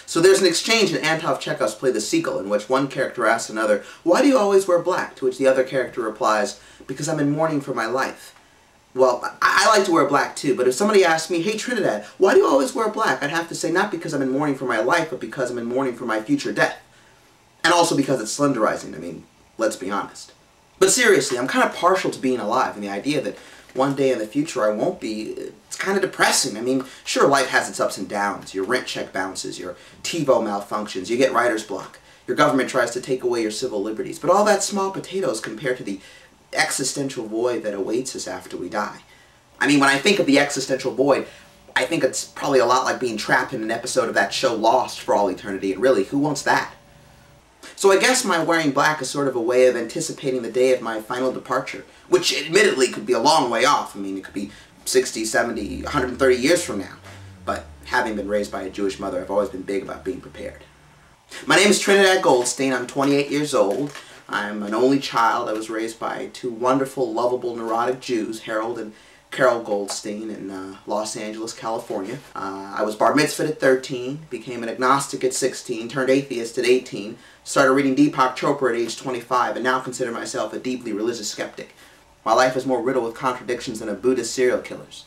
So there's an exchange in Anton Chekhov's play The Sequel, in which one character asks another, "Why do you always wear black?" To which the other character replies, "Because I'm in mourning for my life." Well, I like to wear black too, but if somebody asked me, "Hey Trinidad, why do you always wear black?" I'd have to say, not because I'm in mourning for my life, but because I'm in mourning for my future death. And also because it's slenderizing, I mean, let's be honest. But seriously, I'm kind of partial to being alive, and the idea that one day in the future I won't be, it's kind of depressing. I mean, sure, life has its ups and downs. Your rent check bounces, your TiVo malfunctions, you get writer's block, your government tries to take away your civil liberties, but all that's small potatoes compared to the existential void that awaits us after we die. I mean, when I think of the existential void, I think it's probably a lot like being trapped in an episode of that show Lost for all eternity, and really, who wants that? So I guess my wearing black is sort of a way of anticipating the day of my final departure, which admittedly could be a long way off. I mean, it could be 60, 70, 130 years from now. But having been raised by a Jewish mother, I've always been big about being prepared. My name is Trinidad Goldstein. I'm 28 years old. I'm an only child. I was raised by two wonderful, lovable, neurotic Jews, Harold and Carol Goldstein, in Los Angeles, California. I was bar mitzvahed at 13, became an agnostic at 16, turned atheist at 18, started reading Deepak Chopra at age 25, and now consider myself a deeply religious skeptic. My life is more riddled with contradictions than a Buddhist serial killer's.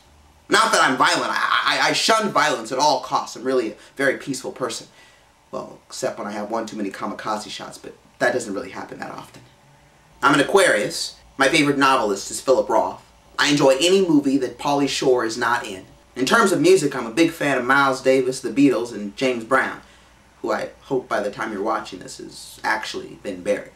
Not that I'm violent. I shun violence at all costs. I'm really a very peaceful person. Well, except when I have one too many kamikaze shots, but that doesn't really happen that often. I'm an Aquarius. My favorite novelist is Philip Roth. I enjoy any movie that Pauly Shore is not in. In terms of music, I'm a big fan of Miles Davis, the Beatles, and James Brown, who I hope by the time you're watching this has actually been buried.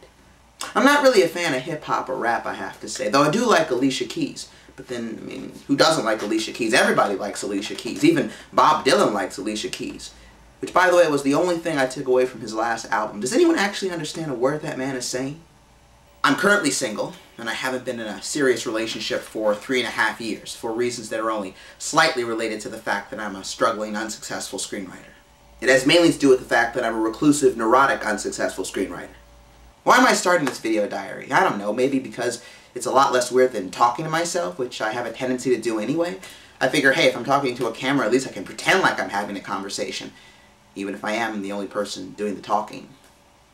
I'm not really a fan of hip-hop or rap, I have to say, though I do like Alicia Keys. But then, I mean, who doesn't like Alicia Keys? Everybody likes Alicia Keys. Even Bob Dylan likes Alicia Keys. Which, by the way, was the only thing I took away from his last album. Does anyone actually understand a word that man is saying? I'm currently single, and I haven't been in a serious relationship for 3.5 years, for reasons that are only slightly related to the fact that I'm a struggling, unsuccessful screenwriter. It has mainly to do with the fact that I'm a reclusive, neurotic, unsuccessful screenwriter. Why am I starting this video diary? I don't know, maybe because it's a lot less weird than talking to myself, which I have a tendency to do anyway. I figure, hey, if I'm talking to a camera, at least I can pretend like I'm having a conversation, even if I am the only person doing the talking,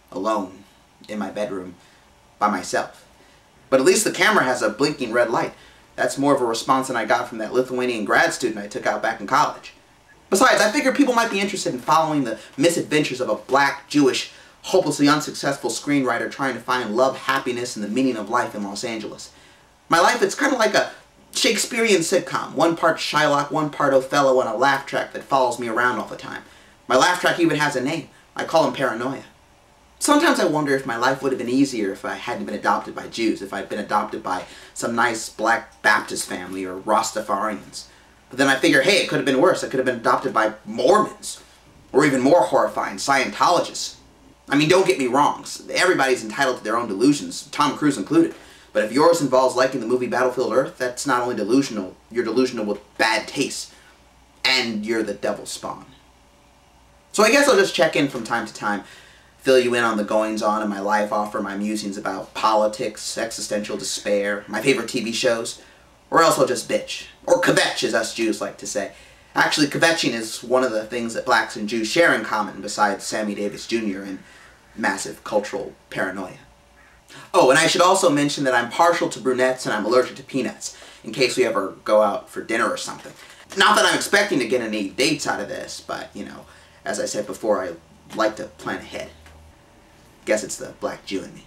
alone, in my bedroom, by myself. But at least the camera has a blinking red light. That's more of a response than I got from that Lithuanian grad student I took out back in college. Besides, I figured people might be interested in following the misadventures of a black, Jewish, hopelessly unsuccessful screenwriter trying to find love, happiness, and the meaning of life in Los Angeles. My life, it's kind of like a Shakespearean sitcom. One part Shylock, one part Othello, and a laugh track that follows me around all the time. My laugh track even has a name. I call him Paranoia. Sometimes I wonder if my life would have been easier if I hadn't been adopted by Jews, if I'd been adopted by some nice black Baptist family or Rastafarians. But then I figure, hey, it could have been worse. I could have been adopted by Mormons, or even more horrifying, Scientologists. I mean, don't get me wrong. Everybody's entitled to their own delusions, Tom Cruise included. But if yours involves liking the movie Battlefield Earth, that's not only delusional, you're delusional with bad taste. And you're the devil's spawn. So I guess I'll just check in from time to time, fill you in on the goings-on in my life, offer my musings about politics, existential despair, my favorite TV shows, or else I'll just bitch. Or kvetch, as us Jews like to say. Actually, kvetching is one of the things that blacks and Jews share in common, besides Sammy Davis Jr. and massive cultural paranoia. Oh, and I should also mention that I'm partial to brunettes and I'm allergic to peanuts, in case we ever go out for dinner or something. Not that I'm expecting to get any dates out of this, but, you know, as I said before, I like to plan ahead. Guess it's the black Jew in me.